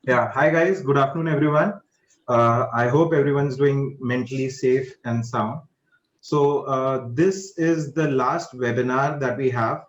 Yeah, hi guys, good afternoon everyone. I hope everyone's doing mentally safe and sound. This is the last webinar that we have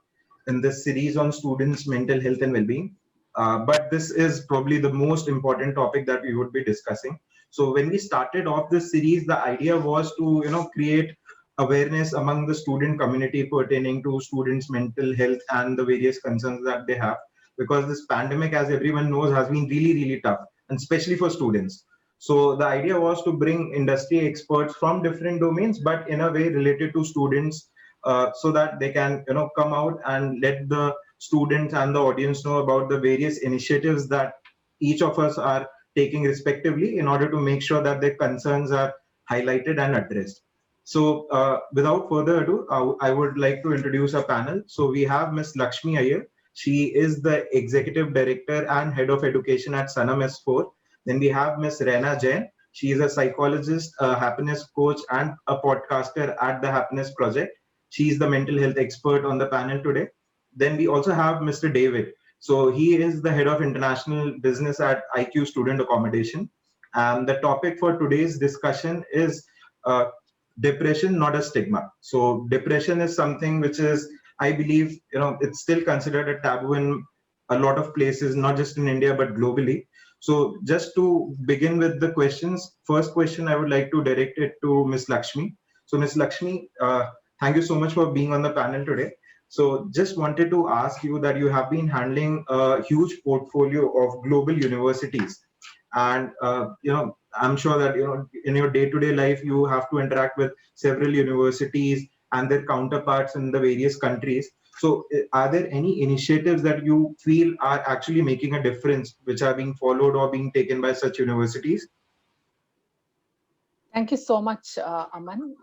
in this series on students' mental health and well-being. But this is probably the most important topic that we would be discussing. So when we started off this series, the idea was to create awareness among the student community pertaining to students' mental health and the various concerns that they have. Because this pandemic, as everyone knows, has been really, really tough, and especially for students. So the idea was to bring industry experts from different domains, but in a way related to students, so that they can come out and let the students and the audience know about the various initiatives that each of us are taking respectively in order to make sure that their concerns are highlighted and addressed. So without further ado, I would like to introduce our panel. So we have Ms. Lakshmi Iyer. She is the Executive Director and Head of Education at Sanam S4. Then we have Ms. Rena Jain. She is a psychologist, a happiness coach, and a podcaster at the Happiness Project. She is the mental health expert on the panel today. Then we also have Mr. David. So he is the head of international business at IQ Student Accommodation. And the topic for today's discussion is uh, depression, not a stigma. So depression is something which is, I believe, it's still considered a taboo in a lot of places, not just in India, but globally. So just to begin with the questions, first question I would like to direct it to Ms. Lakshmi. So Ms. Lakshmi, thank you so much for being on the panel today. So just wanted to ask you that you have been handling a huge portfolio of global universities, and I'm sure that in your day-to-day life you have to interact with several universities and their counterparts in the various countries. So are there any initiatives that you feel are actually making a difference, which are being followed or being taken by such universities? Thank you so much, Aman,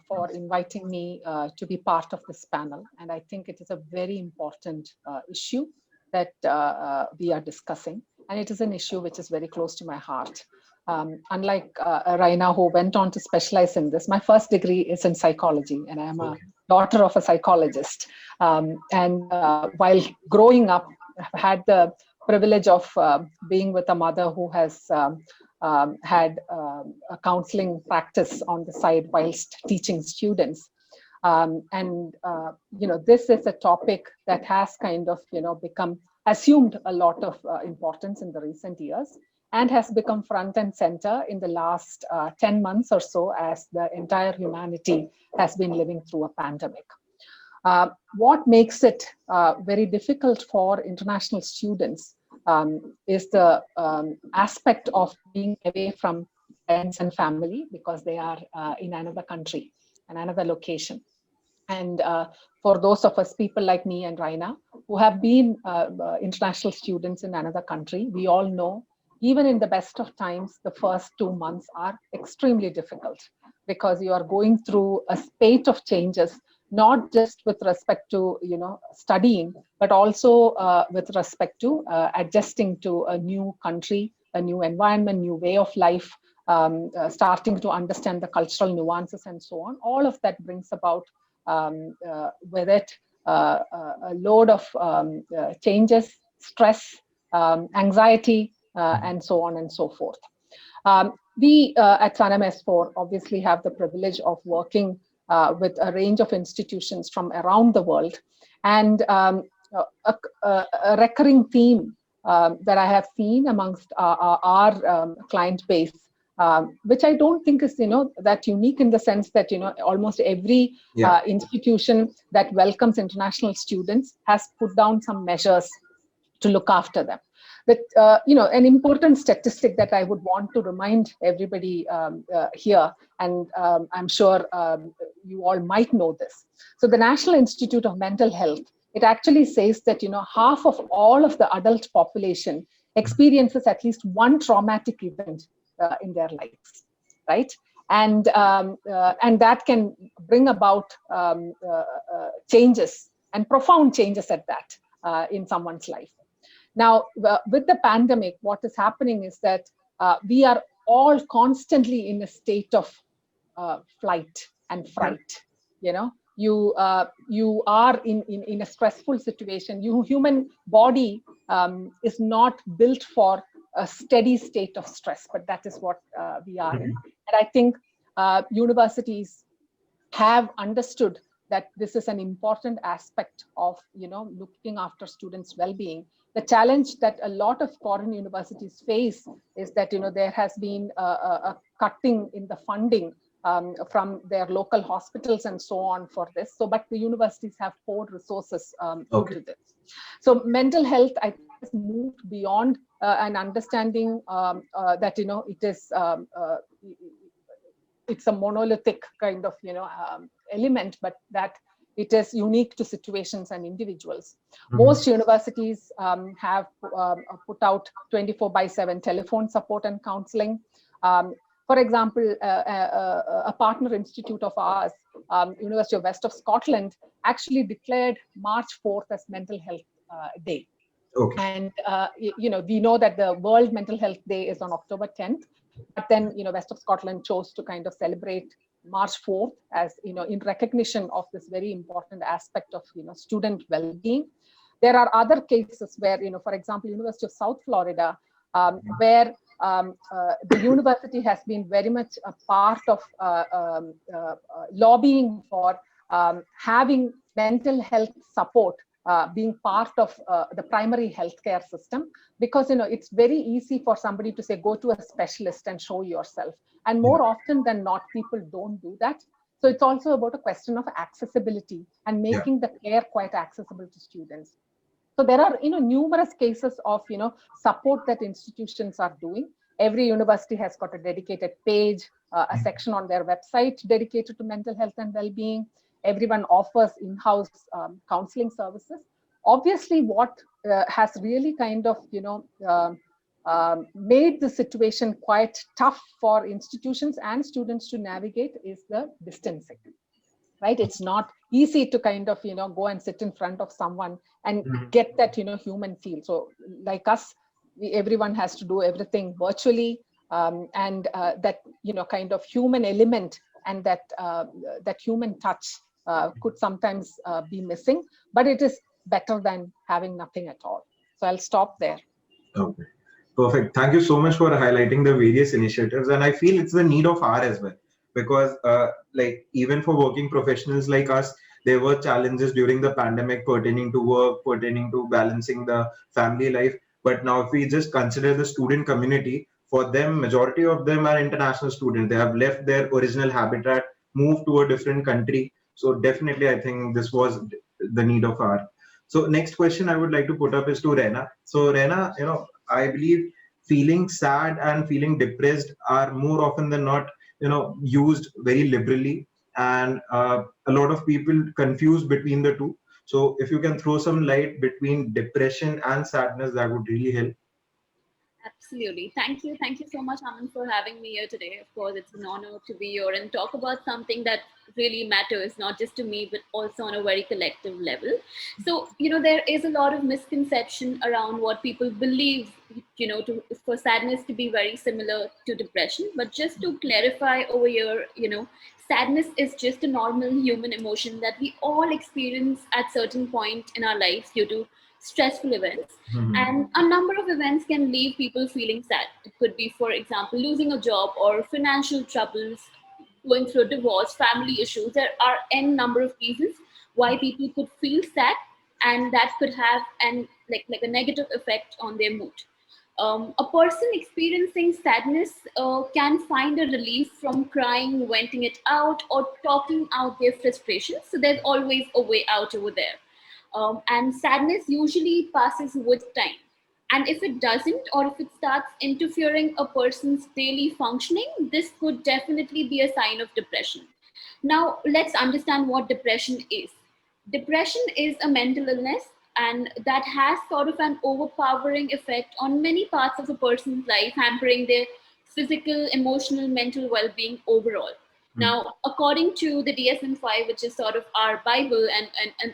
for inviting me to be part of this panel. And I think it is a very important issue that we are discussing. And it is an issue which is very close to my heart. Unlike Raina, who went on to specialize in this, my first degree is in psychology, and I am a daughter of a psychologist. And while growing up, I've had the privilege of being with a mother who has had a counseling practice on the side whilst teaching students. This is a topic that has kind of, become assumed a lot of importance in the recent years and has become front and center in the last 10 months or so as the entire humanity has been living through a pandemic. What makes it very difficult for international students is the aspect of being away from friends and family because they are in another country and another location. And for those of us, people like me and Raina, who have been international students in another country, we all know, even in the best of times, the first 2 months are extremely difficult because you are going through a spate of changes, not just with respect to studying, but also with respect to adjusting to a new country, a new environment, new way of life, starting to understand the cultural nuances and so on. All of that brings about with it a load of changes, stress, anxiety, and so on and so forth. We at Sanam S4 obviously have the privilege of working with a range of institutions from around the world. And a recurring theme that I have seen amongst our client base, which I don't think is that unique in the sense that almost every institution that welcomes international students has put down some measures to look after them. But an important statistic that I would want to remind everybody here, and I'm sure you all might know this. So the National Institute of Mental Health, it actually says that half of all of the adult population experiences at least one traumatic event in their lives, right? And that can bring about changes, and profound changes at that, in someone's life. Now, with the pandemic, what is happening is that we are all constantly in a state of flight and fright. You are in a stressful situation. Human body is not built for a steady state of stress, but that is what we are in. And I think universities have understood that this is an important aspect of looking after students' well-being. The challenge that a lot of foreign universities face is that there has been a cutting in the funding from their local hospitals and so on for this. So, but the universities have poured resources into this. So, mental health, I think, has moved beyond an understanding that it's a monolithic kind of element, but that it is unique to situations and individuals. Most universities have put out 24/7 telephone support and counseling. For example, a partner institute of ours, University of West of Scotland, actually declared March 4th as Mental Health Day. Okay. And we know that the World Mental Health Day is on October 10th, but then West of Scotland chose to kind of celebrate March 4th as in recognition of this very important aspect of student well-being. There are other cases where for example, University of South Florida, where the university has been very much a part of lobbying for having mental health support being part of the primary healthcare system, because it's very easy for somebody to say, go to a specialist and show yourself. And more often than not, people don't do that. So it's also about a question of accessibility and making the care quite accessible to students. So there are numerous cases of support that institutions are doing. Every university has got a dedicated page, a section on their website dedicated to mental health and well-being. Everyone offers in-house counseling services. Obviously, what has really kind of made the situation quite tough for institutions and students to navigate is the distancing. Right? It's not easy to kind of go and sit in front of someone and get that human feel. So like us, everyone has to do everything virtually, and that kind of human element and that human touch could sometimes be missing, but it is better than having nothing at all. So I'll stop there. Okay, perfect. Thank you so much for highlighting the various initiatives, and I feel it's the need of hour as well, because like even for working professionals like us, there were challenges during the pandemic pertaining to work, pertaining to balancing the family life. But now if we just consider the student community, for them, majority of them are international students. They have left their original habitat, moved to a different country. So definitely, I think this was the need of hour. So next question I would like to put up is to Rena. So Rena, I believe feeling sad and feeling depressed are more often than not, used very liberally, and a lot of people confuse between the two. So if you can throw some light between depression and sadness, that would really help. Absolutely. Thank you. Thank you so much, Aman, for having me here today. Of course, it's an honor to be here and talk about something that really matters, not just to me, but also on a very collective level. So, there is a lot of misconception around what people believe, for sadness to be very similar to depression. But just to clarify over here, sadness is just a normal human emotion that we all experience at certain point in our lives due to stressful events. And a number of events can leave people feeling sad. It could be, for example, losing a job or financial troubles, going through a divorce, family issues. There are n number of reasons why people could feel sad, and that could have like a negative effect on their mood. A person experiencing sadness can find a relief from crying, venting it out, or talking out their frustration. So there's always a way out over there. And sadness usually passes with time. And if it doesn't, or if it starts interfering a person's daily functioning, this could definitely be a sign of depression. Now, let's understand what depression is. Depression is a mental illness, and that has sort of an overpowering effect on many parts of a person's life, hampering their physical, emotional, mental well-being overall. Now, according to the DSM-5, which is sort of our Bible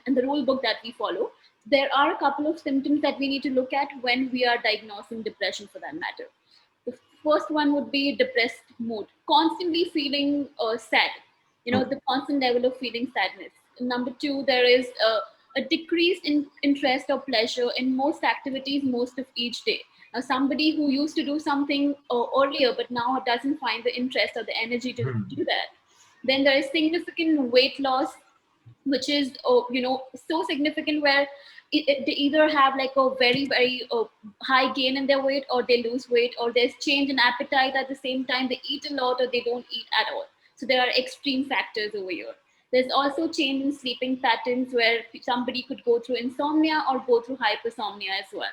and the rule book that we follow, there are a couple of symptoms that we need to look at when we are diagnosing depression, for that matter. The first one would be depressed mood, constantly feeling sad, the constant level of feeling sadness. Number two, there is a decrease in interest or pleasure in most activities most of each day. Somebody who used to do something earlier but now doesn't find the interest or the energy to do that. Then there is significant weight loss, which is so significant, where they either have like a very very high gain in their weight, or they lose weight, or there's change in appetite at the same time. They eat a lot or they don't eat at all. So there are extreme factors over here. There's also change in sleeping patterns, where somebody could go through insomnia or go through hypersomnia as well.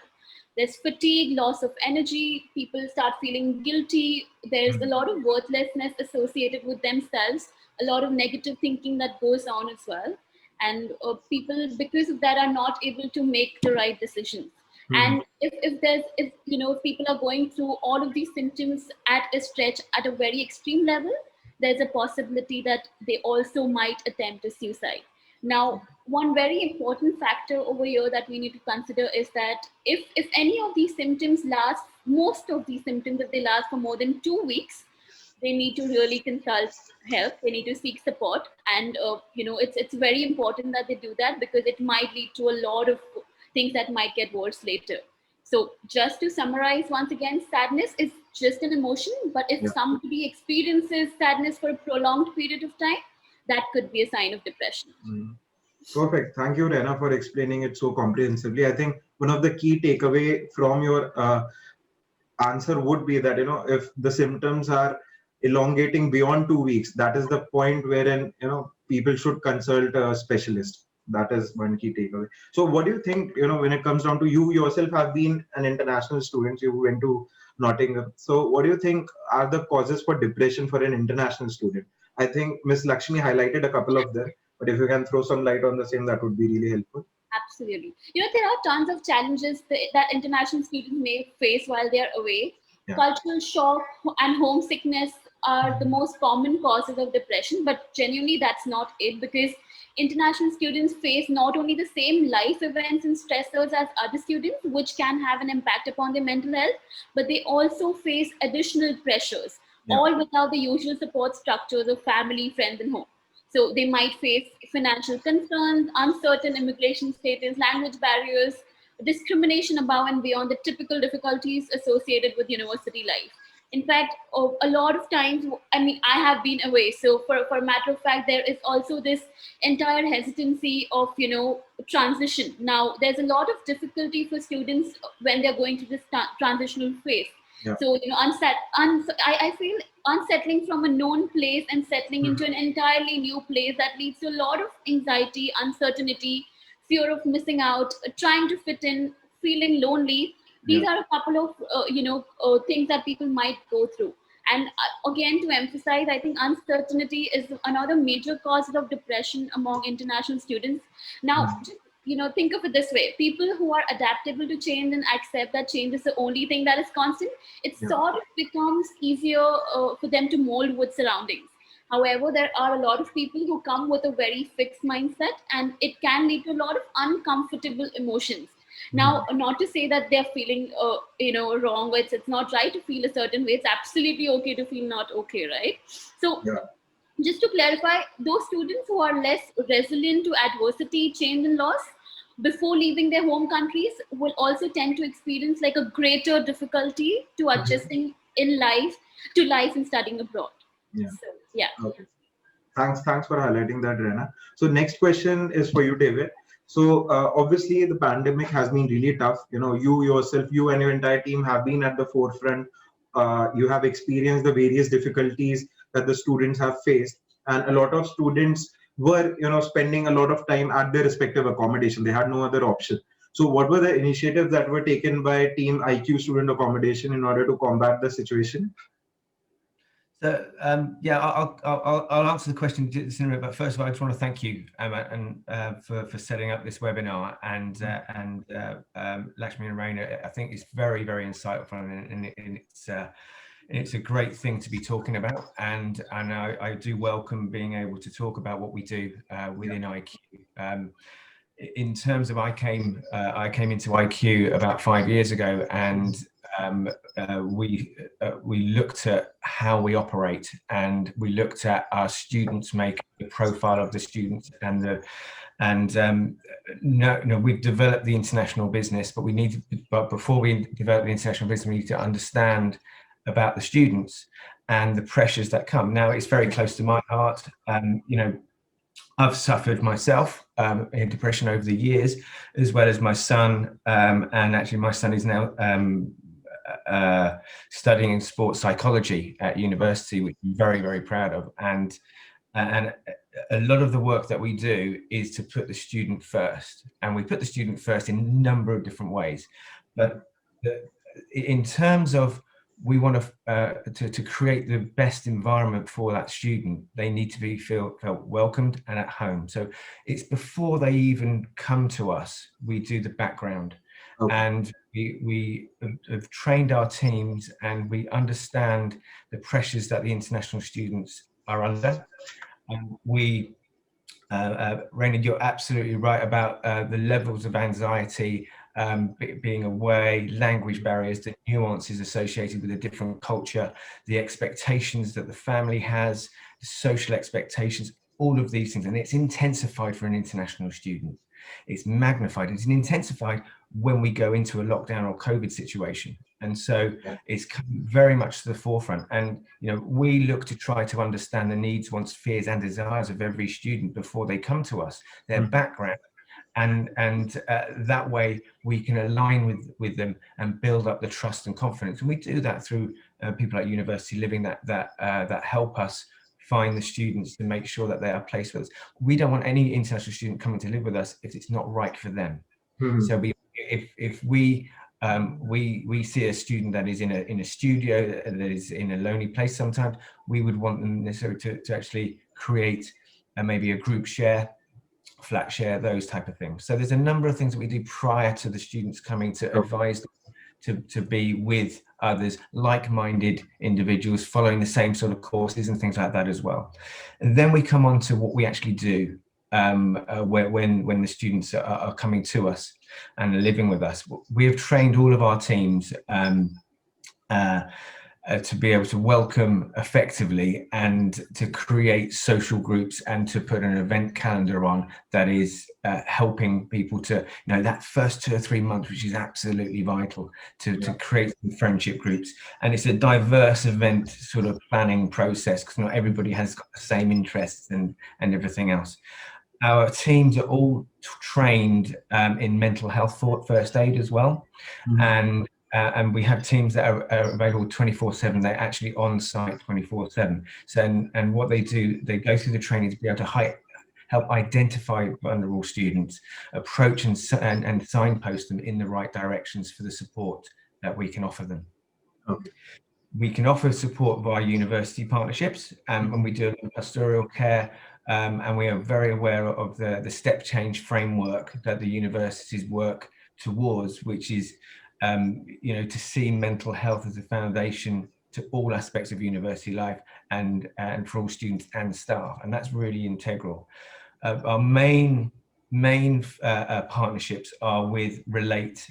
There's fatigue, loss of energy, people start feeling guilty. There's a lot of worthlessness associated with themselves, a lot of negative thinking that goes on as well. And people, because of that, are not able to make the right decisions. And if people are going through all of these symptoms at a stretch, at a very extreme level, there's a possibility that they also might attempt a suicide. Now, one very important factor over here that we need to consider is that if any of these symptoms last, most of these symptoms, if they last for more than 2 weeks, they need to really consult help. They need to seek support, and it's very important that they do that, because it might lead to a lot of things that might get worse later. So just to summarize once again, sadness is just an emotion, but if somebody experiences sadness for a prolonged period of time, that could be a sign of depression. Perfect. Thank you, Rena, for explaining it so comprehensively. I think one of the key takeaway from your answer would be that, if the symptoms are elongating beyond 2 weeks, that is the point wherein, people should consult a specialist. That is one key takeaway. So what do you think, when it comes down to, you yourself have been an international student, you went to Nottingham. So what do you think are the causes for depression for an international student? I think Ms. Lakshmi highlighted a couple of them, but if you can throw some light on the same, that would be really helpful. Absolutely. There are tons of challenges that international students may face while they're away. Cultural shock and homesickness are the most common causes of depression, but genuinely that's not it, because international students face not only the same life events and stressors as other students, which can have an impact upon their mental health, but they also face additional pressures, all without the usual support structures of family, friends, and home. So they might face financial concerns, uncertain immigration status, language barriers, discrimination above and beyond the typical difficulties associated with university life. In fact, a lot of times, I have been away. So for a matter of fact, there is also this entire hesitancy of, transition. Now, there's a lot of difficulty for students when they're going through this transitional phase. So, I feel unsettling from a known place and settling into an entirely new place, that leads to a lot of anxiety, uncertainty, fear of missing out, trying to fit in, feeling lonely. These are a couple of things that people might go through. And again, to emphasize, I think uncertainty is another major cause of depression among international students. Now, think of it this way: people who are adaptable to change and accept that change is the only thing that is constant, it sort of becomes easier for them to mold with surroundings. However, there are a lot of people who come with a very fixed mindset, and it can lead to a lot of uncomfortable emotions. Now, not to say that they're feeling, wrong. It's not right to feel a certain way. It's absolutely okay to feel not okay, right? So, just to clarify, those students who are less resilient to adversity, change, and loss before leaving their home countries will also tend to experience like a greater difficulty to adjusting to life and studying abroad. Okay. Thanks for highlighting that, Rena. So next question is for you, David. So obviously the pandemic has been really tough. You yourself, you and your entire team have been at the forefront. You have experienced the various difficulties that the students have faced, and a lot of students were, spending a lot of time at their respective accommodation. They had no other option. So what were the initiatives that were taken by Team IQ Student Accommodation in order to combat the situation? So I'll answer the question in a minute, but first of all, I just want to thank you for setting up this webinar, and Lakshmi and Raina. I think it's very, very insightful, and it's a great thing to be talking about, and I do welcome being able to talk about what we do within IQ. In terms of I came into IQ about 5 years ago, and we looked at how we operate, and we looked at our students, make the profile of the students, and And no, we've developed the international business, but before we develop the international business, we need to understand about the students and the pressures that come. Now, it's very close to my heart. I've suffered myself in depression over the years, as well as my son. And actually, my son is now studying in sports psychology at university, which I'm very, very proud of. And a lot of the work that we do is to put the student first, and we put the student first in a number of different ways. But in terms of, we want to create the best environment for that student, they need to be felt welcomed and at home. So it's before they even come to us, we do the background. Okay. And we have trained our teams, and we understand the pressures that the international students are under. And Raina, you're absolutely right about the levels of anxiety, being away, language barriers, the nuances associated with a different culture, the expectations that the family has, the social expectations, all of these things. And it's intensified for an international student. It's magnified. It's intensified when we go into a lockdown or COVID situation. And so it's come very much to the forefront. And, we look to try to understand the needs, wants, fears and desires of every student before they come to us, their background. And that way we can align with them and build up the trust and confidence. And we do that through people at University Living that help us find the students to make sure that they are placed with us. We don't want any international student coming to live with us if it's not right for them. So if we see a student that is in a studio, that is in a lonely place sometimes, we would want them necessarily to actually create maybe a group share, flat share, those type of things. So there's a number of things that we do prior to the students coming to advise them to be with others, like-minded individuals following the same sort of courses and things like that as well. And then we come on to what we actually do when the students are coming to us and are living with us. We have trained all of our teams to be able to welcome effectively and to create social groups and to put an event calendar on that is helping people to, that first 2 or 3 months, which is absolutely vital to create some friendship groups. And it's a diverse event sort of planning process, because not everybody has got the same interests and everything else. Our teams are all trained in mental health first aid as well. And we have teams that are available 24/7. They're actually on site 24/7. So, and what they do, they go through the training to be able to help identify vulnerable students, approach and signpost them in the right directions for the support that we can offer them. Okay. We can offer support via university partnerships, and we do pastoral care, and we are very aware of the step change framework that the universities work towards, which is to see mental health as a foundation to all aspects of university life and for all students and staff, and that's really integral. Our main partnerships are with Relate,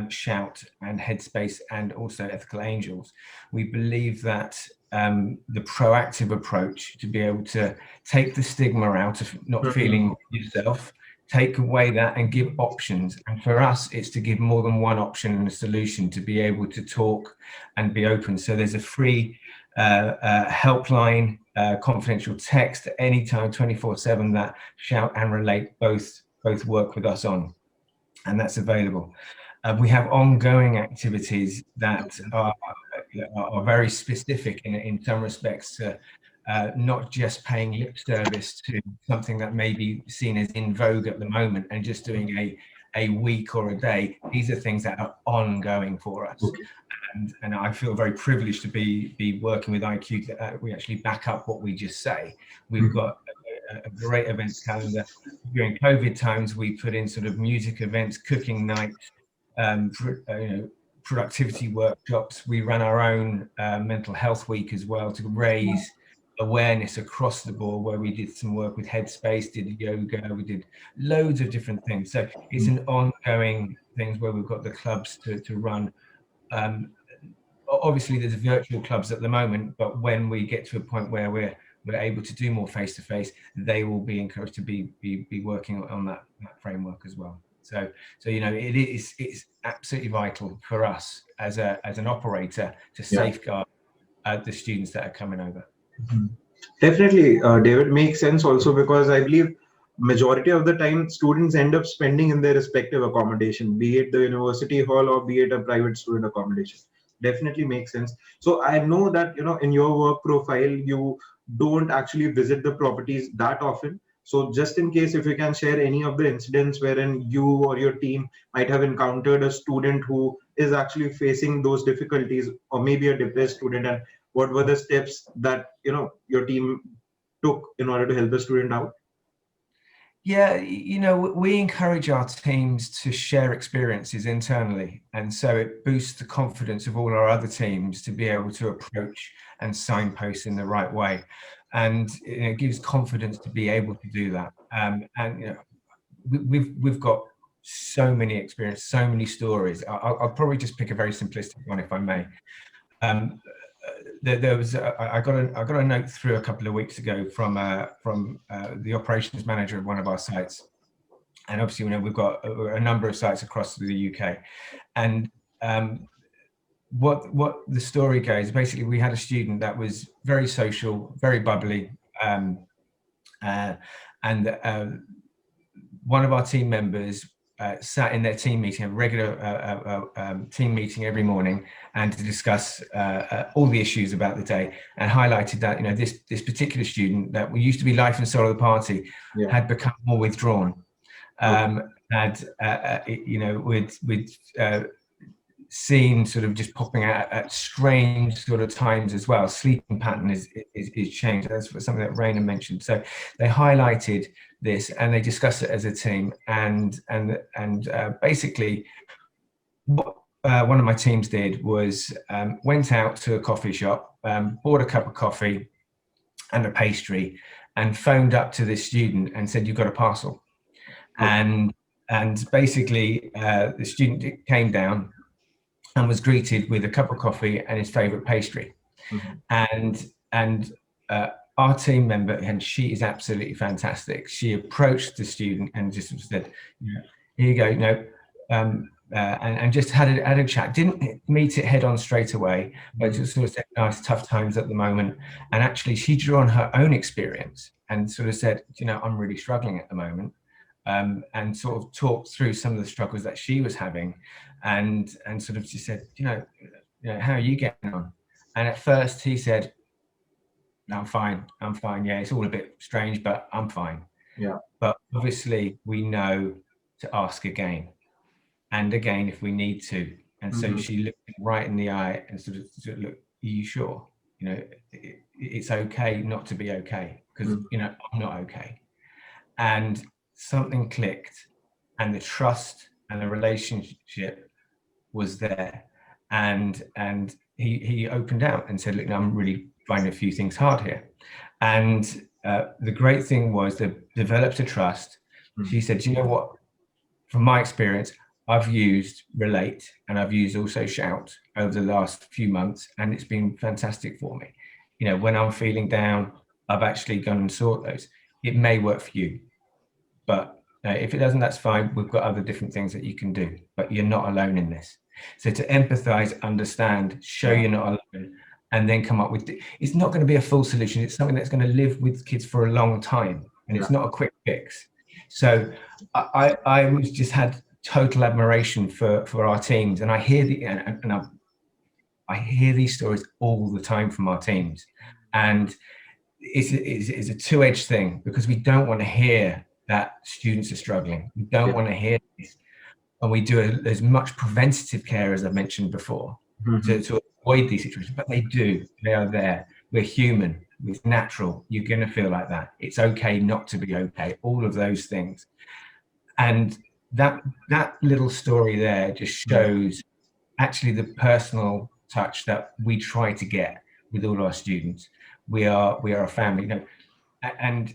Shout and Headspace, and also Ethical Angels. We believe that the proactive approach to be able to take the stigma out of not feeling yourself, take away that and give options. And for us, it's to give more than one option and a solution to be able to talk and be open. So there's a free helpline, confidential text at any time, 24/7, that Shout and Relate both work with us on, and that's available. We have ongoing activities that are very specific in some respects to not just paying lip service to something that may be seen as in vogue at the moment and just doing a week or a day. These are things that are ongoing for us. Okay. And I feel very privileged to be working with IQ that we actually back up what we just say. We've got a great events calendar. During COVID times, we put in sort of music events, cooking nights, productivity workshops. We ran our own mental health week as well to raise awareness across the board, where we did some work with Headspace, did yoga, we did loads of different things. So it's an ongoing thing where we've got the clubs to run. Obviously there's virtual clubs at the moment, but when we get to a point where we're able to do more face-to-face, they will be encouraged to be working on that framework as well. So you know, it's absolutely vital for us as an operator to safeguard the students that are coming over. Definitely, David, makes sense also, because I believe majority of the time students end up spending in their respective accommodation, be it the university hall or be it a private student accommodation. Definitely makes sense. So I know that, in your work profile, you don't actually visit the properties that often. So just in case, if you can share any of the incidents wherein you or your team might have encountered a student who is actually facing those difficulties, or maybe a depressed student, and what were the steps that your team took in order to help the student out? Yeah, you know, we encourage our teams to share experiences internally, and so it boosts the confidence of all our other teams to be able to approach and signpost in the right way, and it gives confidence to be able to do that. And you know, we've got so many experiences, so many stories. I'll probably just pick a very simplistic one, if I may. There was I got a note through a couple of weeks ago from the operations manager of one of our sites, and obviously we've got a number of sites across the UK, and what the story goes, basically we had a student that was very social, very bubbly, and one of our team members sat in their team meeting, a regular team meeting every morning, and to discuss all the issues about the day, and highlighted that this particular student that we used to be life and soul of the party had become more withdrawn, had we'd seen sort of just popping out at strange sort of times as well. Sleeping pattern is changed. That's something that Raina mentioned. So they highlighted this and they discussed it as a team, and basically what one of my teams did was went out to a coffee shop, bought a cup of coffee and a pastry, and phoned up to this student and said, "You've got a parcel." And basically the student came down and was greeted with a cup of coffee and his favorite pastry. And our team member, and she is absolutely fantastic, she approached the student and just said, "Here you go," and just had a chat. Didn't meet it head on straight away, but just sort of said, "Nice, tough times at the moment." And actually she drew on her own experience and sort of said, "I'm really struggling at the moment." And sort of talked through some of the struggles that she was having, and sort of she said, "How are you getting on?" And at first he said, "No, I'm fine. Yeah, it's all a bit strange, but I'm fine." Yeah. But obviously we know to ask again and again if we need to. And so she looked right in the eye and sort of "Look, are you sure? It's okay not to be okay, because I'm not okay." And something clicked, and the trust and the relationship was there, and he opened out and said, "Look, I'm really finding a few things hard here." And the great thing was they developed a trust. She said, "You know what, from my experience, I've used Relate and I've used also Shout over the last few months, and it's been fantastic for me. When I'm feeling down, I've actually gone and sought those. It may work for you, but if it doesn't, that's fine. We've got other different things that you can do, but you're not alone in this." So to empathize, understand, show you're not alone, and then come up with, it's not going to be a full solution. It's something that's going to live with kids for a long time, and it's not a quick fix. So I just had total admiration for our teams, and I hear I hear these stories all the time from our teams, and it's a two-edged thing, because we don't want to hear that students are struggling. We don't want to hear this. And we do as much preventative care, as I've mentioned before, to avoid these situations, but they are there. We're human, it's natural. You're going to feel like that. It's okay not to be okay, all of those things. And that little story there just shows actually the personal touch that we try to get with all our students. We are a family, and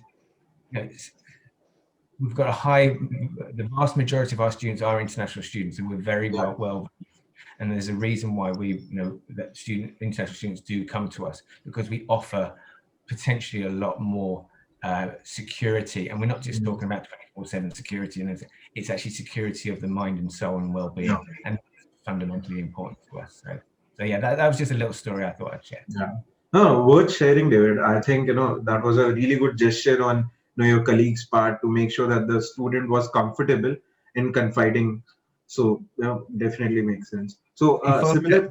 we've got the vast majority of our students are international students, and we're very well, and there's a reason why that international students do come to us, because we offer potentially a lot more security. And we're not just talking about 24/7 security, and it's actually security of the mind and soul and well-being, and fundamentally important to us. So yeah, that was just a little story I thought I'd share. Yeah. No, worth sharing, David. I think that was a really good gesture on your colleague's part to make sure that the student was comfortable in confiding. So definitely makes sense. So similar.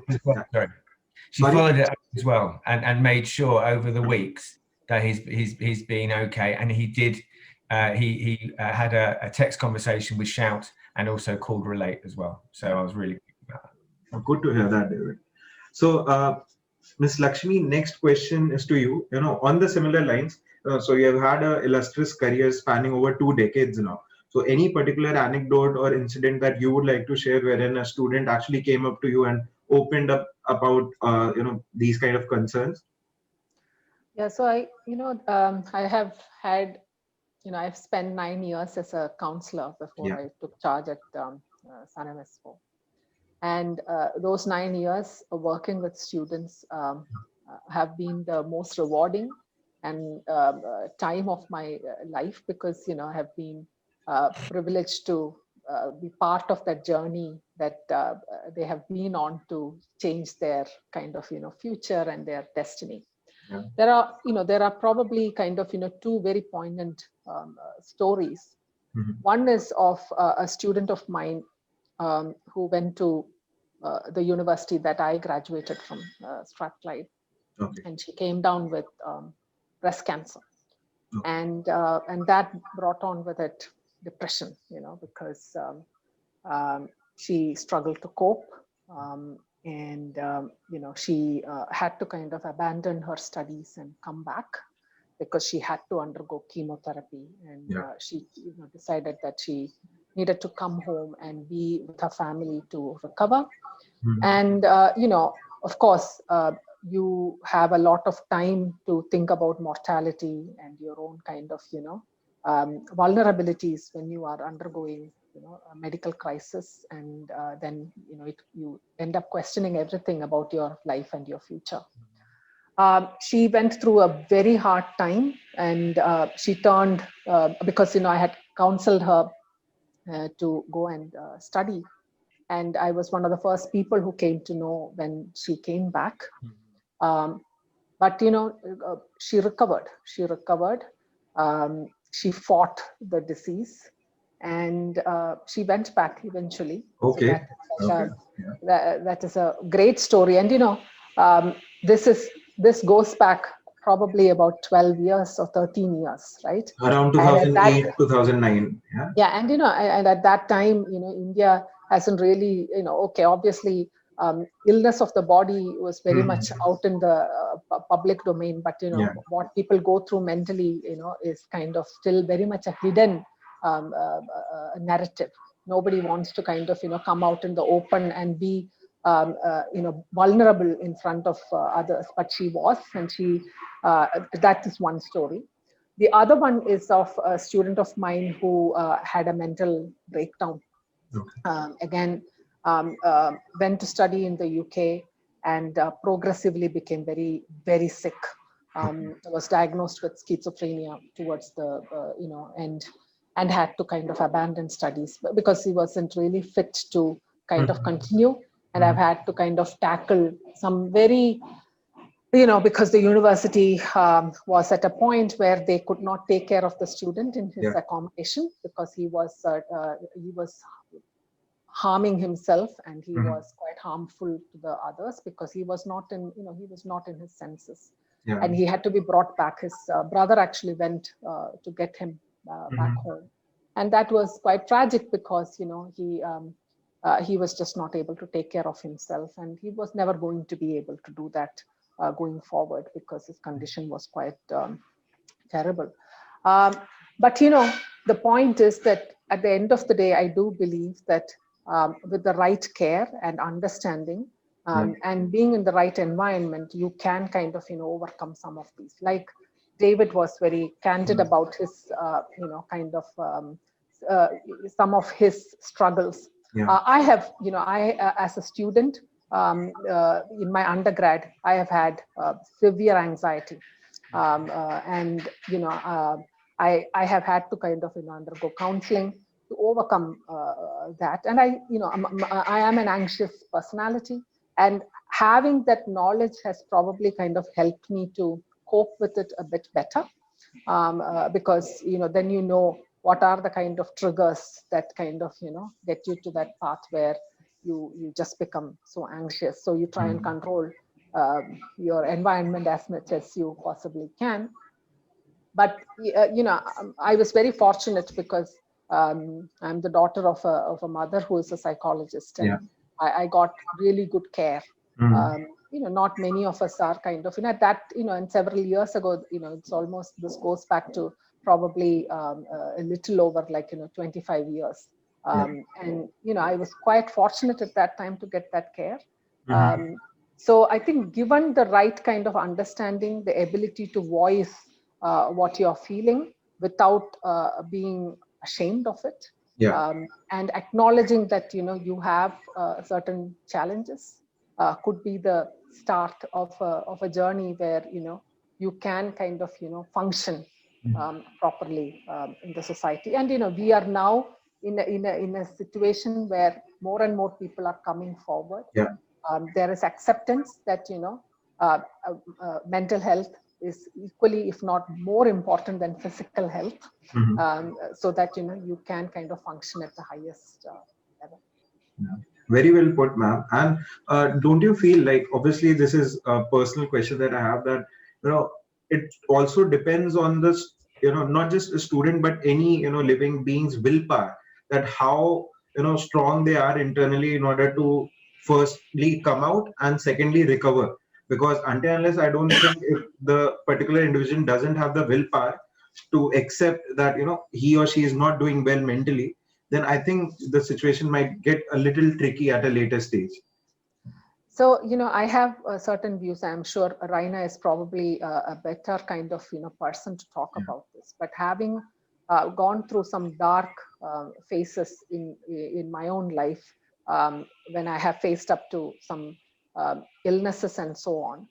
She followed it up as well, and made sure over the weeks that he's been okay, and he did. He had a text conversation with Shout and also called Relate as well. So I was really pleased about that. Good to hear that, David. So, Ms. Lakshmi, next question is to you. On the similar lines, so you have had an illustrious career spanning over 2 decades now. So, any particular anecdote or incident that you would like to share wherein a student actually came up to you and opened up about these kind of concerns? Yeah, so I have had, I've spent 9 years as a counselor before I took charge at San MSO. And those 9 years of working with students have been the most rewarding and time of my life, because I have been privileged to be part of that journey that they have been on to change their kind of future and their destiny. Yeah. There are probably kind of 2 very poignant stories. Mm-hmm. One is of a student of mine who went to the university that I graduated from, Strathclyde. Okay. And she came down with breast cancer. Okay. And that brought on with it depression, because she struggled to cope. She had to kind of abandon her studies and come back because she had to undergo chemotherapy. And she decided that she needed to come home and be with her family to recover. Mm-hmm. And, of course, you have a lot of time to think about mortality and your own kind of, vulnerabilities when you are undergoing, a medical crisis. And then, you end up questioning everything about your life and your future. She went through a very hard time, and she turned, because, I had counseled her to go and study. And I was one of the first people who came to know when she came back. But, she recovered. She recovered. She fought the disease, and she went back eventually. Okay. So that is a great story. And, this goes back probably about 12 years or 13 years, right? Around 2008, 2009. Yeah. Yeah. And, and at that time, India hasn't really, obviously, illness of the body was very much out in the public domain, but what people go through mentally, is kind of still very much a hidden narrative. Nobody wants to kind of come out in the open and be vulnerable in front of others, but she was, and she that is one story. The other one is of a student of mine who had a mental breakdown. Okay. Again, went to study in the UK and progressively became very, very sick. Was diagnosed with schizophrenia towards the end, and had to kind of abandon studies because he wasn't really fit to kind of continue. And I've had to kind of tackle some very, because the university was at a point where they could not take care of the student in his accommodation, because he was harming himself, and he was quite harmful to the others because he was not in, he was not in his senses. Yeah. And he had to be brought back. His brother actually went to get him back home. And that was quite tragic because, he was just not able to take care of himself, and he was never going to be able to do that going forward because his condition was quite terrible. But, the point is that at the end of the day, I do believe that with the right care and understanding and being in the right environment, you can kind of, overcome some of these. Like David was very candid about his, kind of some of his struggles. Yeah. I have, as a student in my undergrad, I have had severe anxiety. And I have had to kind of undergo counseling to overcome that. And I am an anxious personality, and having that knowledge has probably kind of helped me to cope with it a bit better, because then what are the kind of triggers that kind of get you to that path where you just become so anxious. So you try and control your environment as much as you possibly can. But I was very fortunate because I'm the daughter of a mother who is a psychologist, and I got really good care. Not many of us are kind of at that, and several years ago, it's almost, this goes back to probably a little over 25 years. And I was quite fortunate at that time to get that care. So I think given the right kind of understanding, the ability to voice what you're feeling without being ashamed of it, and acknowledging that you have certain challenges, could be the start of a journey where you can kind of function properly in the society. And we are now in a situation where more and more people are coming forward. There is acceptance that mental health is equally, if not more important than physical health, so that you can kind of function at the highest level. Very well put, ma'am. And don't you feel like, obviously this is a personal question that I have, that it also depends on this, not just a student but any living being's willpower, that how strong they are internally in order to firstly come out and secondly recover. Because until unless, I don't think, if the particular individual doesn't have the willpower to accept that he or she is not doing well mentally, then I think the situation might get a little tricky at a later stage. So, I have certain views. I'm sure Raina is probably a better kind of, person to talk about this. But having gone through some dark phases in my own life, when I have faced up to some illnesses and so on,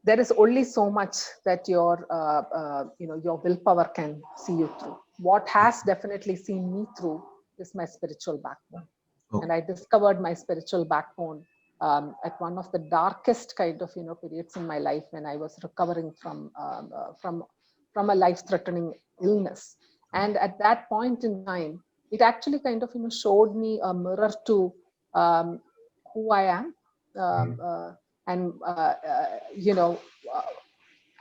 there is only so much that your willpower can see you through. What has definitely seen me through is my spiritual backbone. And I discovered my spiritual backbone at one of the darkest kind of periods in my life, when I was recovering from a life-threatening illness. And at that point in time, it actually kind of showed me a mirror to who I am, and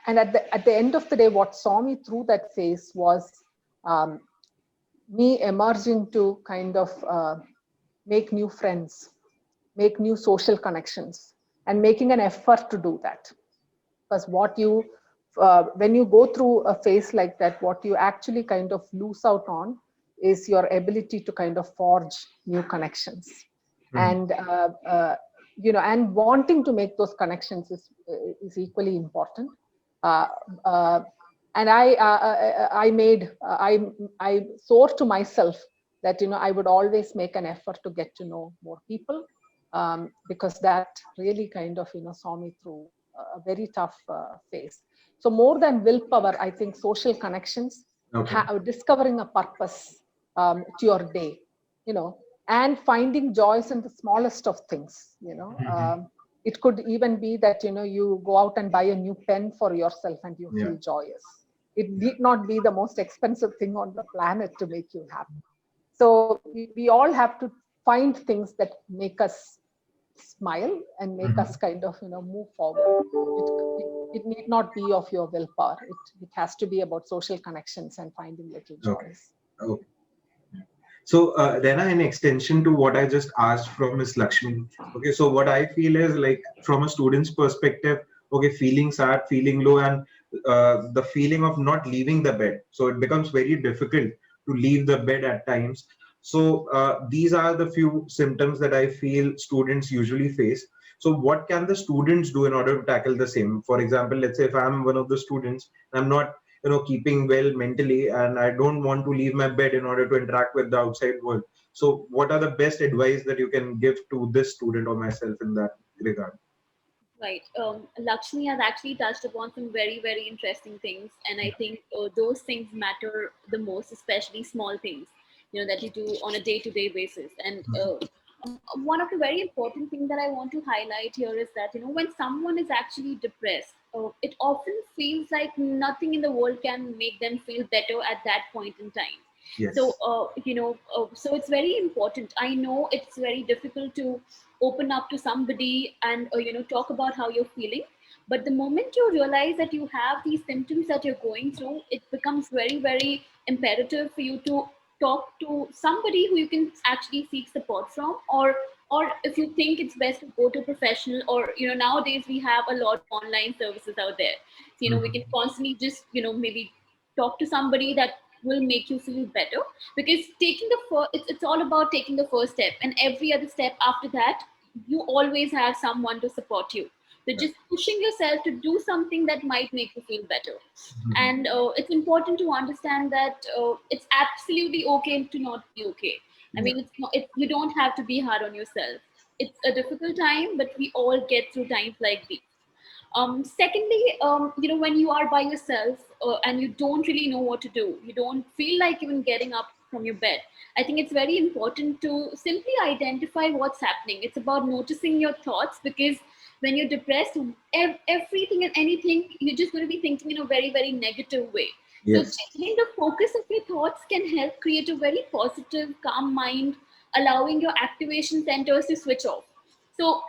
and at the end of the day, what saw me through that phase was me emerging to kind of make new friends, make new social connections, and making an effort to do that. Because what when you go through a phase like that, what you actually kind of lose out on is your ability to kind of forge new connections. And and wanting to make those connections is equally important. And I swore to myself that I would always make an effort to get to know more people, because that really kind of saw me through a very tough phase. So more than willpower, I think social connections, discovering a purpose to your day, and finding joys in the smallest of things. It could even be that you go out and buy a new pen for yourself and you feel joyous. It need not be the most expensive thing on the planet to make you happy. So we all have to find things that make us smile and make us kind of move forward. It need not be of your willpower. It has to be about social connections and finding little joys. Okay. So Rena, in extension to what I just asked from Ms. Lakshmi, okay, so what I feel is, like, from a student's perspective, okay, feeling sad, feeling low, and the feeling of not leaving the bed. So it becomes very difficult to leave the bed at times. So these are the few symptoms that I feel students usually face. So what can the students do in order to tackle the same? For example, let's say if I'm one of the students, I'm not keeping well mentally, and I don't want to leave my bed in order to interact with the outside world. So what are the best advice that you can give to this student or myself in that regard? Right. Lakshmi has actually touched upon some very, very interesting things. And I think those things matter the most, especially small things, that you do on a day-to-day basis. And one of the very important things that I want to highlight here is that, when someone is actually depressed, it often feels like nothing in the world can make them feel better at that point in time. So, Yes. so it's very important. I know it's very difficult to open up to somebody and, talk about how you're feeling. But the moment you realize that you have these symptoms that you're going through, it becomes very, very imperative for you to talk to somebody who you can actually seek support from, or if you think it's best to go to a professional, or nowadays we have a lot of online services out there. So, we can constantly just maybe talk to somebody that will make you feel better, because taking the first, it's all about taking the first step, and every other step after that, you always have someone to support you. So Right. just pushing yourself to do something that might make you feel better. Mhm. And it's important to understand that it's absolutely okay to not be okay. I Yeah. mean, you don't have to be hard on yourself. It's a difficult time, but we all get through times like these. Secondly, when you are by yourself and you don't really know what to do, you don't feel like even getting up from your bed. I think it's very important to simply identify what's happening. It's about noticing your thoughts, because when you're depressed, everything and anything, you're just going to be thinking in a very, very negative way. So Yes. changing the focus of your thoughts can help create a very positive, calm mind, allowing your activation centers to switch off. So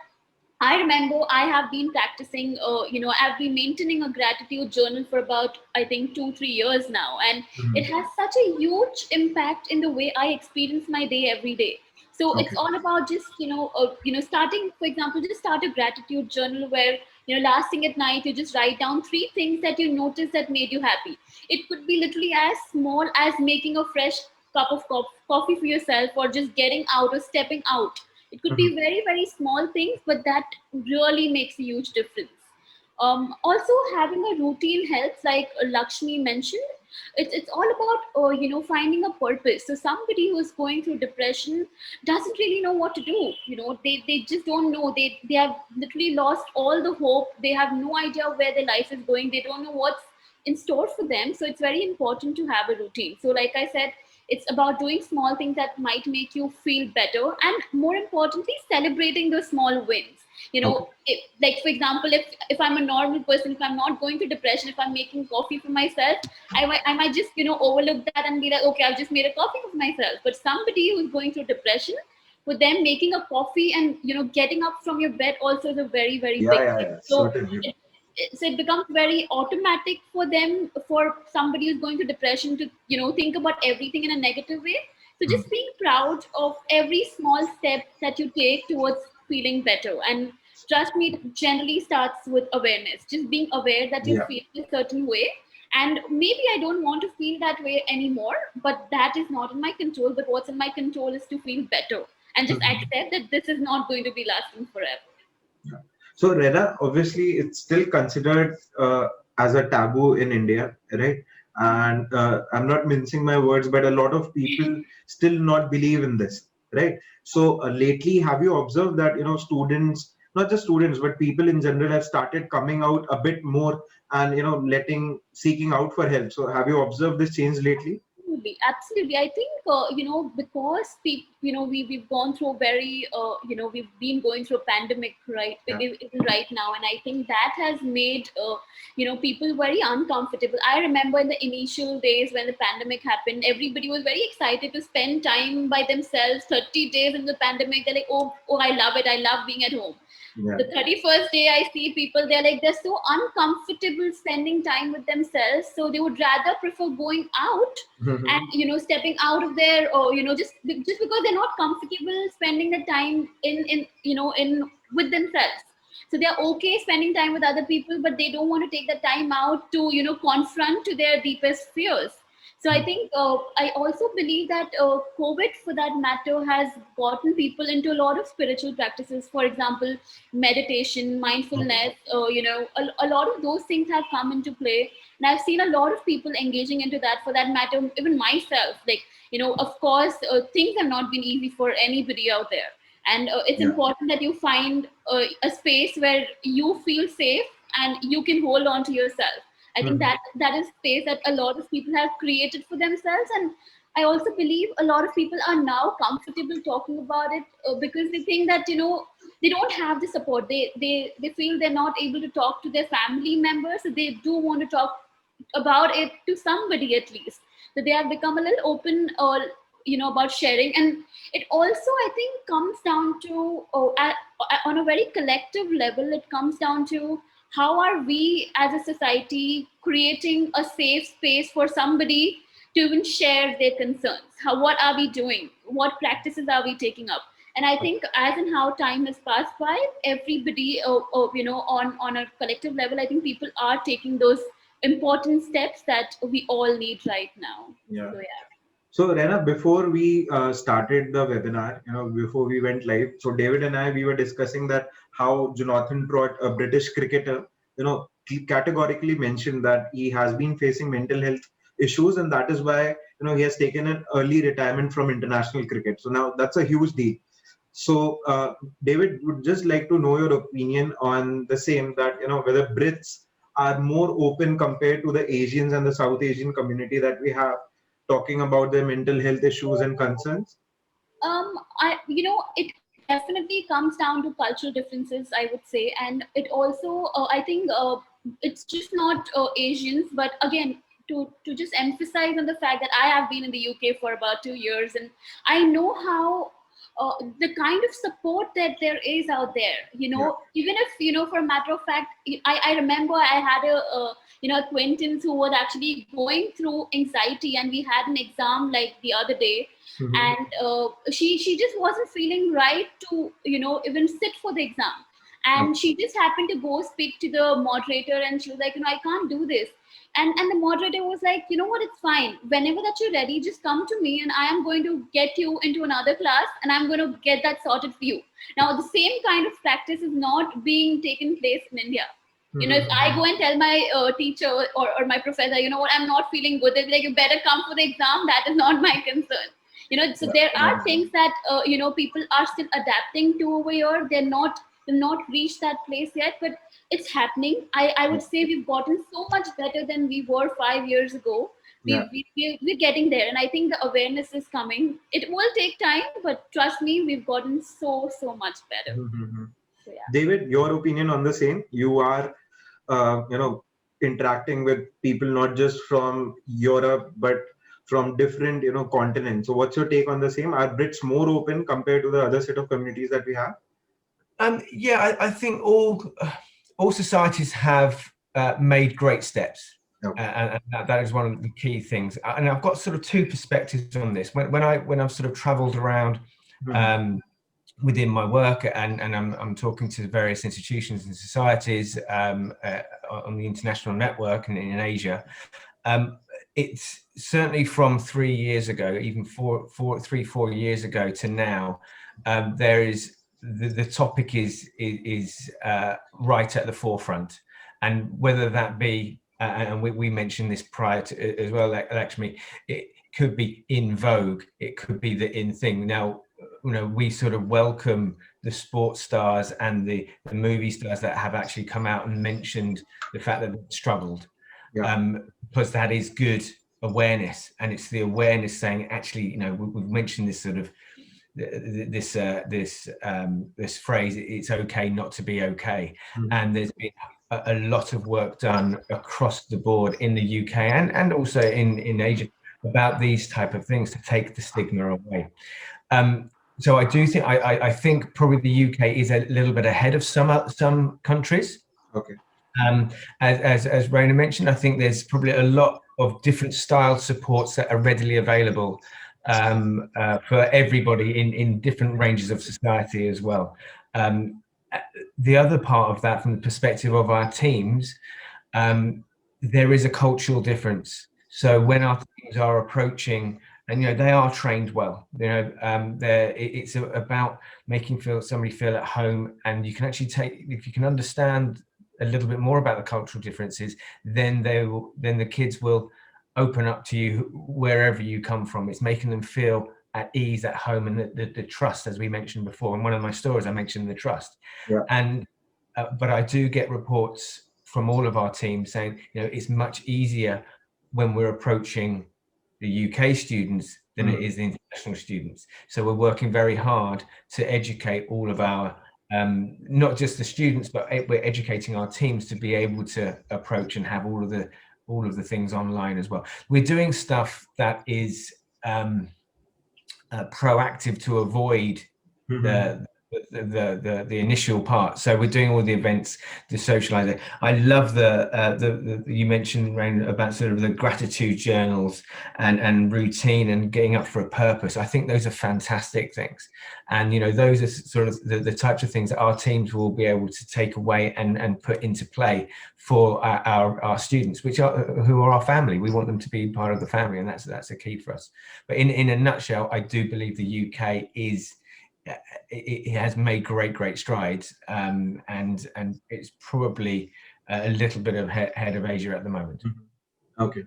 I remember I have been practicing, I've been maintaining a gratitude journal for about, I think, 2, 3 years now. And it Mhm. has such a huge impact in the way I experience my day every day. So it's Okay. all about just, starting, for example, just start a gratitude journal where, last thing at night, you just write down 3 things that you noticed that made you happy. It could be literally as small as making a fresh cup of coffee for yourself, or just getting out or stepping out. It could be Mhm. very, very small things, but that really makes a huge difference. Also, having a routine helps, like Lakshmi mentioned. It's all about finding a purpose. So somebody who is going through depression doesn't really know what to do. They just don't know. They have literally lost all the hope. They have no idea where their life is going. They don't know what's in store for them. So it's very important to have a routine. So like I said, it's about doing small things that might make you feel better, and more importantly, celebrating those small wins. Okay. Like for example, if I'm a normal person, if I'm not going through depression, if I'm making coffee for myself, I might just overlook that and be like, okay, I've just made a coffee for myself. But somebody who's going through depression, for them, making a coffee and getting up from your bed also is a very, very Yeah, big yeah, thing. yeah. So Certainly. it becomes very automatic for them, for somebody who's going to depression, to think about everything in a negative way. So Mhm. just being proud of every small step that you take towards feeling better. And trust me, it generally starts with awareness, just being aware that you Yeah. feel a certain way, and maybe I don't want to feel that way anymore, but that is not in my control. But what's in my control is to feel better, and just Mhm. accept that this is not going to be lasting forever. Yeah. So, Rena, obviously, it's still considered as a taboo in India, right? And I'm not mincing my words, but a lot of people still not believe in this, right? So, lately, have you observed that students, not just students, but people in general, have started coming out a bit more and seeking out for help? So, have you observed this change lately? Absolutely, absolutely. I think because we've gone through a very we've been going through a pandemic, right? Yeah. Even right now, and I think that has made people very uncomfortable. I remember in the initial days when the pandemic happened, everybody was very excited to spend time by themselves. 30 days in the pandemic, they're like, oh, I love it. I love being at home. Yeah. The 31st day, I see people, they're so uncomfortable spending time with themselves, so they would rather prefer going out and stepping out of there, or just because they're not comfortable spending the time in with themselves. So they're okay spending time with other people, but they don't want to take the time out to confront to their deepest fears. So I think I also believe that COVID, for that matter, has gotten people into a lot of spiritual practices. For example, meditation, Okay. mindfulness. A lot of those things have come into play, and I've seen a lot of people engaging into that. For that matter, even myself, like of course, things have not been easy for anybody out there. And it's important that you find a space where you feel safe and you can hold on to yourself. I think that is space that a lot of people have created for themselves. And I also believe a lot of people are now comfortable talking about it because they think that, they don't have the support. They feel they're not able to talk to their family members. So they do want to talk about it to somebody at least. So they have become a little open or, about sharing. And it also, I think, comes down to, on a very collective level, it comes down to how are we as a society creating a safe space for somebody to even share their concerns? What are we doing? What practices are we taking up? And I think as and how time has passed by, everybody, on a collective level, I think people are taking those important steps that we all need right now. Yeah. So, So Rena, before we started the webinar, before we went live, so David and I, we were discussing that how Jonathan Trott, a British cricketer, he categorically mentioned that he has been facing mental health issues, and that is why, he has taken an early retirement from international cricket. So now that's a huge deal. So David, would just like to know your opinion on the same, that, whether Brits are more open compared to the Asians and the South Asian community that we have, talking about their mental health issues and concerns? It definitely comes down to cultural differences, I would say. And it also, I think it's just not Asians, but again, to just emphasize on the fact that I have been in the UK for about 2 years, and I know how the kind of support that there is out there, even if, for a matter of fact, I remember I had a acquaintance who was actually going through anxiety, and we had an exam like the other day. And she just wasn't feeling right to, even sit for the exam. And she just happened to go speak to the moderator, and she was like, I can't do this. And the moderator was like, you know what, it's fine. Whenever that you're ready, just come to me and I am going to get you into another class and I'm going to get that sorted for you. Now, the same kind of practice is not being taken place in India. If I go and tell my teacher or my professor, what, I'm not feeling good, they'll be like, you better come for the exam. That is not my concern. So there are things that, people are still adapting to over here. They've not reached that place yet, but it's happening. I would say we've gotten so much better than we were 5 years ago. We're getting there. And I think the awareness is coming. It will take time, but trust me, we've gotten so much better. So, David, your opinion on the same? You are, interacting with people not just from Europe, but from different, continents. So what's your take on the same? Are Brits more open compared to the other set of communities that we have? I think all societies have made great steps. And that is one of the key things. And I've got sort of two perspectives on this. When I've sort of traveled around within my work and I'm talking to various institutions and societies on the international network and in Asia, it's certainly from 3 years ago, even 4 years ago to now, there is the topic is right at the forefront. And whether that be, and we mentioned this prior to as well, Lakshmi, it could be in vogue, it could be the in thing. Now, we sort of welcome the sports stars and the movie stars that have actually come out and mentioned the fact that they've struggled, because that is good awareness. And it's the awareness saying, actually, we've mentioned this sort of this phrase, it's okay not to be okay. And there's been a lot of work done across the board in the UK and also in Asia about these type of things to take the stigma away. So I do think I think probably the UK is a little bit ahead of some countries. Okay. As Raina mentioned, I think there's probably a lot of different style supports that are readily available for everybody in different ranges of society as well. The other part of that, from the perspective of our teams, there is a cultural difference. So when our teams are approaching, and they are trained well, it's about making somebody feel at home, and you can actually if you can understand a little bit more about the cultural differences, then the kids will open up to you wherever you come from. It's making them feel at ease at home, and the trust, as we mentioned before. In one of my stories, I mentioned the trust. Yeah. And but I do get reports from all of our teams saying, it's much easier when we're approaching the UK students than it is the international students. So we're working very hard to educate all of our, not just the students, but we're educating our teams to be able to approach and have all of the things online as well. We're doing stuff that is proactive to avoid the initial part. So we're doing all the events, the socializing. I love the you mentioned, Rain, about sort of the gratitude journals and routine and getting up for a purpose. I think those are fantastic things, and those are sort of the types of things that our teams will be able to take away and put into play for our students, who are our family. We want them to be part of the family, and that's a key for us. But in a nutshell, I do believe the UK it has made great strides, and it's probably a little bit ahead of Asia at the moment. Okay,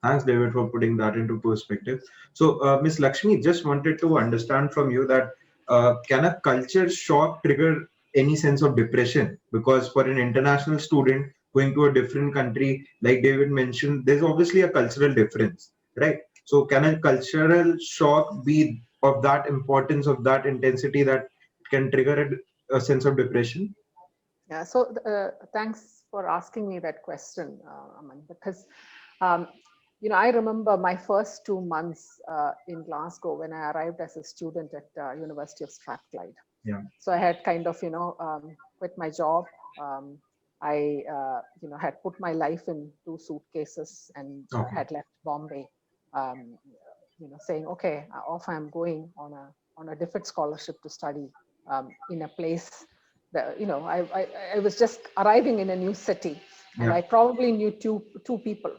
thanks, David, for putting that into perspective. So, Miss Lakshmi, just wanted to understand from you that can a culture shock trigger any sense of depression? Because for an international student going to a different country, like David mentioned, there's obviously a cultural difference, right? So can a cultural shock be of that importance, of that intensity, that it can trigger a sense of depression? Yeah, so thanks for asking me that question, Aman, because I remember my first 2 months in Glasgow when I arrived as a student at University of Strathclyde. Yeah. So I had kind of quit my job. I had put my life in 2 suitcases and had left Bombay, saying, okay, off I'm going on a different scholarship to study in a place that, I was just arriving in a new city, and I probably knew two people.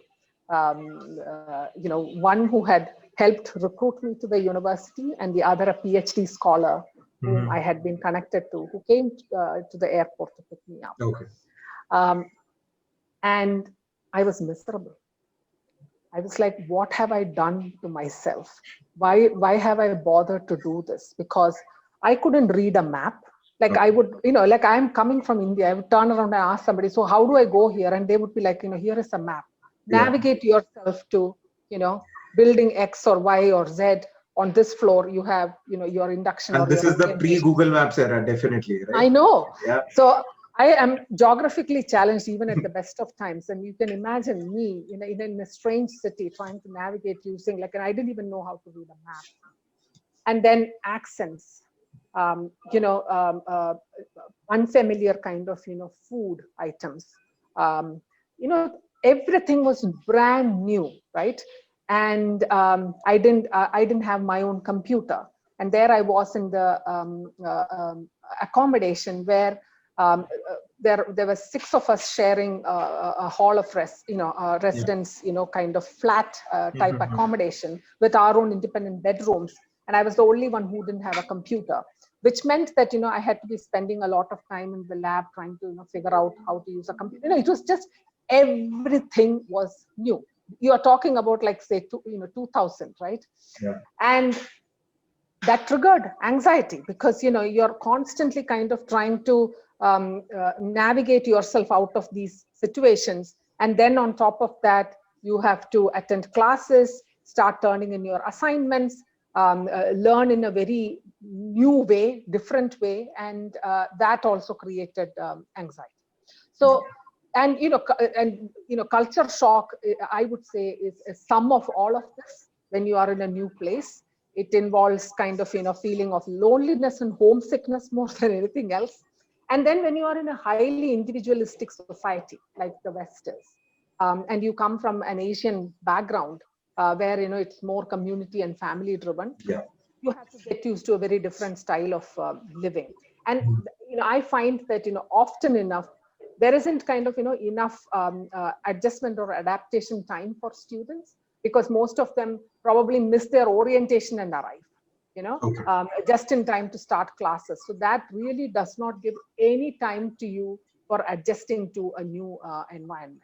One who had helped recruit me to the university, and the other a PhD scholar whom I had been connected to, who came to the airport to pick me up. Okay. And I was miserable. I was like, what have I done to myself? Why have I bothered to do this? Because I couldn't read a map. Like I would, like I'm coming from India, I would turn around and ask somebody, so how do I go here? And they would be like, here is a map. Navigate yourself to, building X or Y or Z. On this floor, you have, your induction. And this is the pre-Google Maps era, definitely, right? I know. Yeah. So I am geographically challenged even at the best of times. And you can imagine me in a strange city trying to navigate using, and I didn't even know how to read a map. And then accents, unfamiliar kind of, food items. Everything was brand new, right? And I didn't have my own computer. And there I was in the accommodation where there were 6 of us sharing a hall of residence, kind of flat type accommodation with our own independent bedrooms. And I was the only one who didn't have a computer, which meant that, I had to be spending a lot of time in the lab trying to, figure out how to use a computer. It was just, everything was new. You are talking about say 2000, right? Yeah. And that triggered anxiety because you're constantly kind of trying to navigate yourself out of these situations, and then on top of that you have to attend classes, start turning in your assignments, learn in a very new way, different way, and that also created anxiety. So culture shock, I would say, is a sum of all of this. When you are in a new place, it involves kind of feeling of loneliness and homesickness more than anything else. And then when you are in a highly individualistic society like the West is, and you come from an Asian background where it's more community and family driven, you have to get used to a very different style of living. And I find that often enough there isn't kind of enough adjustment or adaptation time for students, because most of them probably miss their orientation and arrive just in time to start classes. So that really does not give any time to you for adjusting to a new environment.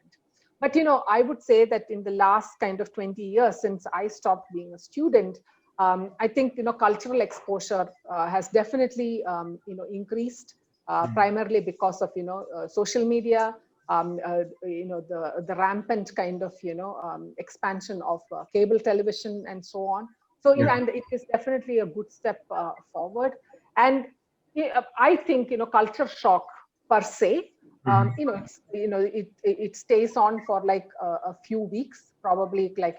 But I would say that in the last kind of 20 years since I stopped being a student, I think, cultural exposure has definitely, increased, primarily because of, social media, the rampant kind of, expansion of cable television and so on. So, and it is definitely a good step forward. And I think, culture shock per se, it stays on for like a few weeks, probably like,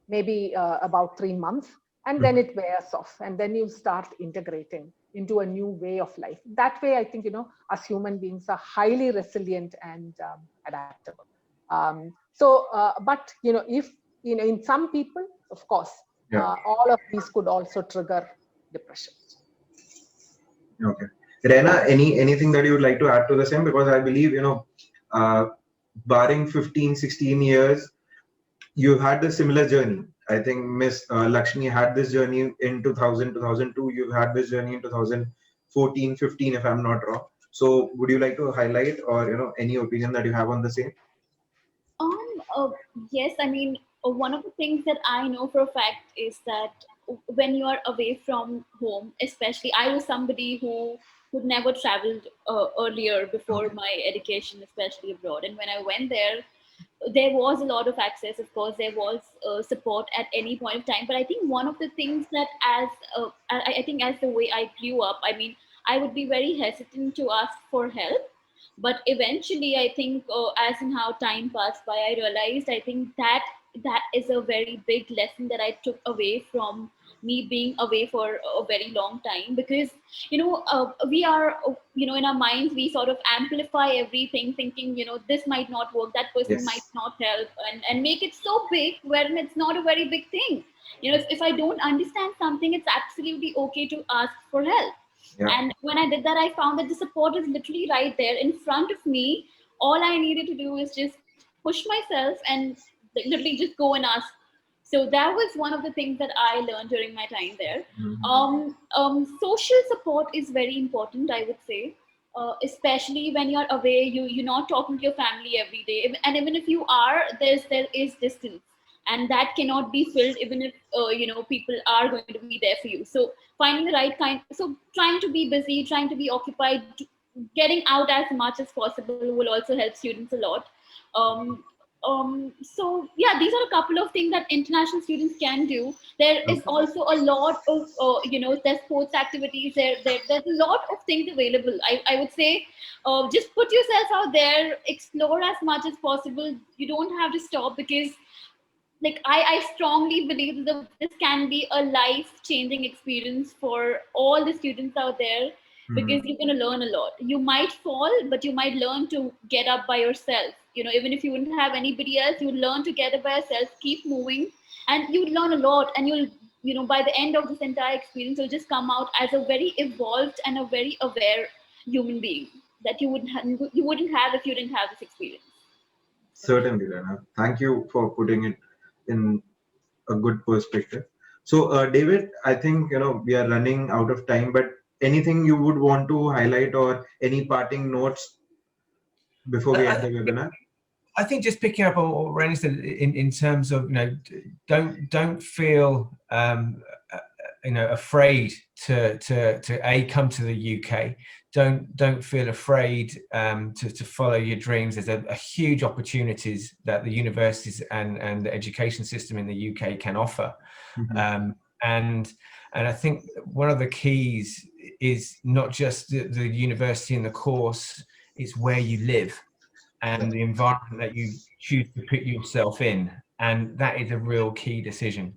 maybe about 3 months, and then it wears off, and then you start integrating into a new way of life. That way, I think, as human beings are highly resilient and adaptable. But, if, in some people, of course, all of these could also trigger depression. Okay. Rena, anything that you would like to add to the same? Because I believe, barring 15, 16 years, you've had the similar journey. I think Miss Lakshmi had this journey in 2000, 2002. You've had this journey in 2014, 15, if I'm not wrong. So would you like to highlight or, any opinion that you have on the same? Yes, I mean, one of the things that I know for a fact is that when you are away from home, especially, I was somebody who never traveled earlier before my education, especially abroad. And when I went there was a lot of access. Of course, there was support at any point of time. But I think one of the things that I think as the way I grew up, I mean, I would be very hesitant to ask for help. But eventually, I think as in how time passed by, I realized, I think that is a very big lesson that I took away from me being away for a very long time. Because we are, in our minds, we sort of amplify everything, thinking, this might not work, that person might not help, and make it so big when it's not a very big thing. If I don't understand something, it's absolutely okay to ask for help. And when I did that, I found that the support is literally right there in front of me. All I needed to do is just push myself and literally just go and ask. So that was one of the things that I learned during my time there. Social support is very important, I would say, especially when you're away. You're not talking to your family every day, and even if you are, there is distance, and that cannot be filled even if people are going to be there for you. So finding the right kind, so trying to be busy, trying to be occupied, getting out as much as possible will also help students a lot. So yeah, these are a couple of things that international students can do. There is also a lot of there's sports activities, there's a lot of things available. I would say just put yourself out there, explore as much as possible. You don't have to stop, because like I strongly believe that this can be a life-changing experience for all the students out there, because you're going to learn a lot. You might fall, but you might learn to get up by yourself. Even if you wouldn't have anybody else, you would learn to get up by yourself, keep moving, and you would learn a lot. And you'll by the end of this entire experience, you'll just come out as a very evolved and a very aware human being that you wouldn't have if you didn't have this experience. Certainly, Rena. Thank you for putting it in a good perspective. So, David, I think we are running out of time, but anything you would want to highlight or any parting notes before we end the webinar? I think just picking up on what Rena said in terms of don't feel afraid to come to the UK. Don't feel afraid to follow your dreams. There's a huge opportunities that the universities and the education system in the UK can offer. And I think one of the keys is not just the university and the course, it's where you live and the environment that you choose to put yourself in. And that is a real key decision.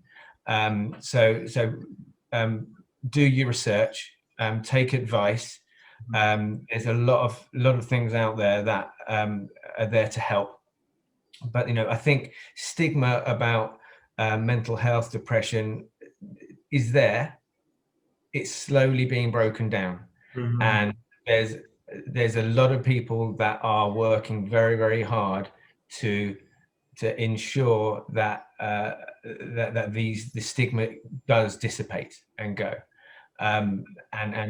So do your research, take advice. There's a lot of things out there that are there to help. But I think stigma about mental health, depression is there. It's slowly being broken down, and there's a lot of people that are working very, very hard to ensure that the stigma does dissipate and go. And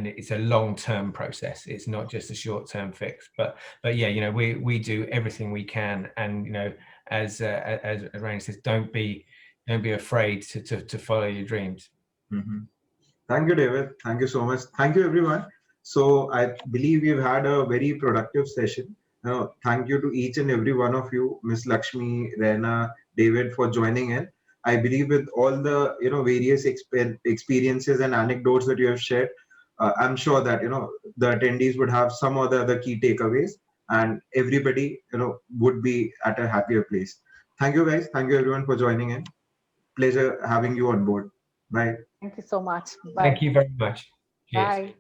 it's a long-term process. It's not just a short-term fix. But yeah, we do everything we can, and as Rena says, don't be afraid to follow your dreams. Mhm. Thank you, David. Thank you so much. Thank you, everyone. So I believe we've had a very productive session. Thank you to each and every one of you, Miss Lakshmi, Rena, David, for joining in. I believe with all the various experiences and anecdotes that you have shared, I'm sure that the attendees would have some or the other key takeaways, and everybody would be at a happier place. Thank you, guys. Thank you, everyone, for joining in. Pleasure having you on board. Bye. Thank you so much. Thank Bye. you very much. Cheers. Bye.